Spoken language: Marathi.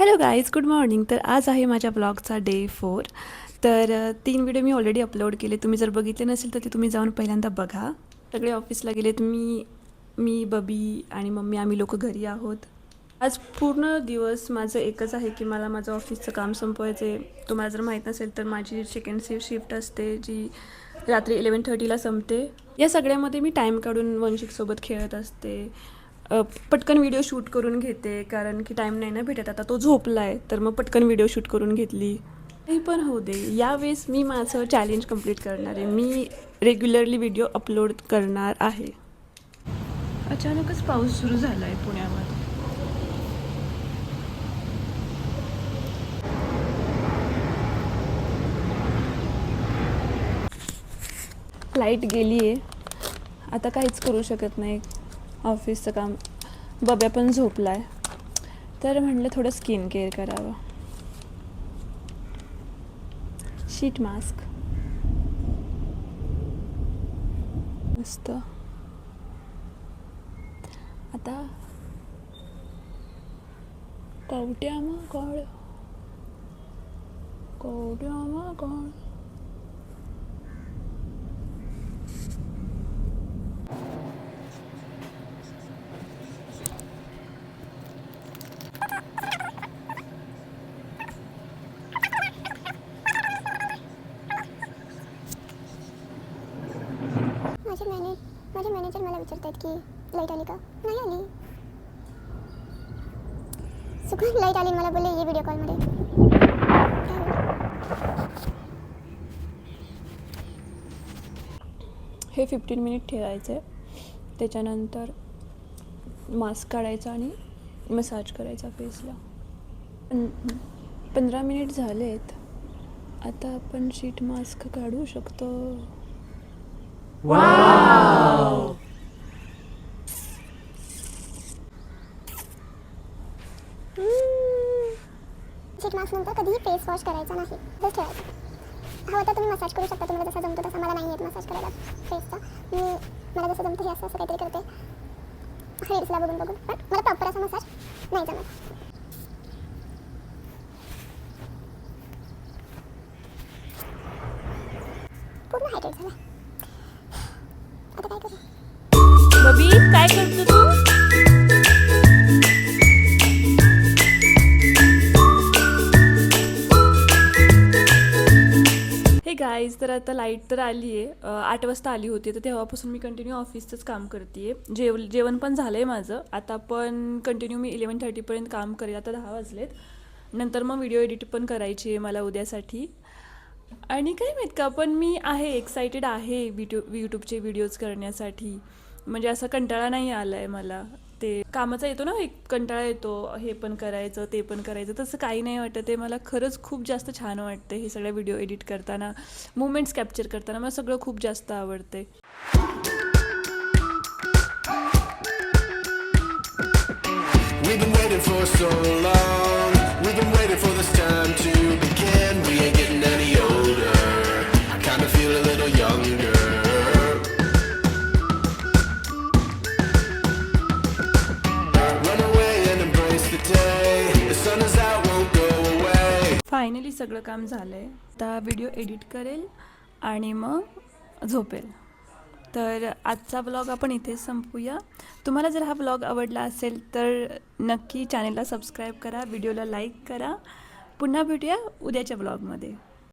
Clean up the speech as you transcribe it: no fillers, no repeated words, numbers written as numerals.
Hello guys, good morning. तर आज आहे माझ्या ब्लॉगचा डे 4. तर 3 व्हिडिओ मी ऑलरेडी अपलोड केले. तुम्ही जर बघितले नसेल तर ते तुम्ही जाऊन पहिल्यांदा बघा. सगळे ऑफिसला गेलेत. मी बबी आणि मम्मी आम्ही लोक घरी आहोत. आज पूर्ण दिवस माझं एकच आहे की मला माझं ऑफिसचं काम संपवायचं आहे. तुम्हाला जर माहीत नसेल तर माझी सेकंड शिफ्ट असते जी रात्री 11:30ला संपते. या सगळ्यामध्ये मी टाईम काढून वंशिकसोबत खेळत असते. पटकन व्हिडिओ शूट करून घेते कारण की टाईम नाही ना भेटत. आता तो झोपला आहे तर मग पटकन व्हिडिओ शूट करून घेतली. काही पण होऊ दे, यावेळेस मी माझं चॅलेंज कंप्लीट करणार आहे. मी रेग्युलरली व्हिडिओ अपलोड करणार आहे. अचानकच पाऊस सुरू झाला आहे पुण्यामध्ये. लाईट गेली आहे, आता काहीच करू शकत नाही. ऑफिसचं काम, बब्या पण झोपला आहे तर म्हटलं थोडं स्किन केअर करावं. शीट मास्क मस्त. आता कवट्या मग माझे मॅनेजर मला विचारतात की लाईट आली का. नाही आली. सुकून लाईट आली, मला बोलले ये व्हिडिओ कॉलमध्ये. हे 15 मिनिट ठेवायचं आहे. त्याच्यानंतर मास्क काढायचा आणि मसाज करायचा फेसला. 15 मिनिट झालेत. आता आपण शीट मास्क काढू शकतो. वाव! शीट मास्क नंतर कधीही फेस वॉश करायचा नाही, जस्ट ठेवायचं. हवं तर तुम्ही मसाज करू शकता. तुम्हाला जसा जमतो तसा. मला नाही येत मसाज करायला फेसचा. मला जसं जमतं हे असं काहीतरी करते रील्सला बघून. पण मला प्रॉपर असा मसाज नाही जमत. पूर्ण हायड्रेट झाला. आता काय करू? बबी, काय करतो तू? हे गाईज, तर आता लाईट तर आली आहे. 8 वाजता आली होती. तर तेव्हापासून मी कंटिन्यू ऑफिसचंच काम करते. जेवण पण झालं आहे माझं. आता पण कंटिन्यू मी 11:30पर्यंत काम करेल. आता 10 वाजलेत. नंतर मग व्हिडिओ एडिट पण करायची आहे मला उद्यासाठी. आणि काय माहीत का, पण मी आहे एक्सायटेड आहे यूट्यूबचे व्हिडिओज करण्यासाठी. म्हणजे असं कंटाळा नाही आला आहे मला. ते कामाचा येतो ना एक कंटाळा येतो, हे पण करायचं ते पण करायचं, तसं काही नाही वाटत आहे मला. खरंच खूप जास्त छान वाटतं हे सगळ्या व्हिडिओ एडिट करताना, मुमेंट्स कॅप्चर करताना. मला सगळं खूप जास्त आवडते. We've been waiting for so long. We've been waiting for this time to begin. We ain't getting any older. I kind of feel a little younger. Run away and embrace the day. The sun is out, won't go away. Finally सगळं काम झालंय. आता व्हिडिओ एडिट करेल आणि मग झोपेल. तर आजचा ब्लॉग आपण इथेच संपूया. तुम्हाला जर हा ब्लॉग आवडला असेल तर नक्की चॅनेलला सबस्क्राईब करा, व्हिडिओला लाईक करा. पुन्हा भेटूया उद्याच्या ब्लॉगमध्ये.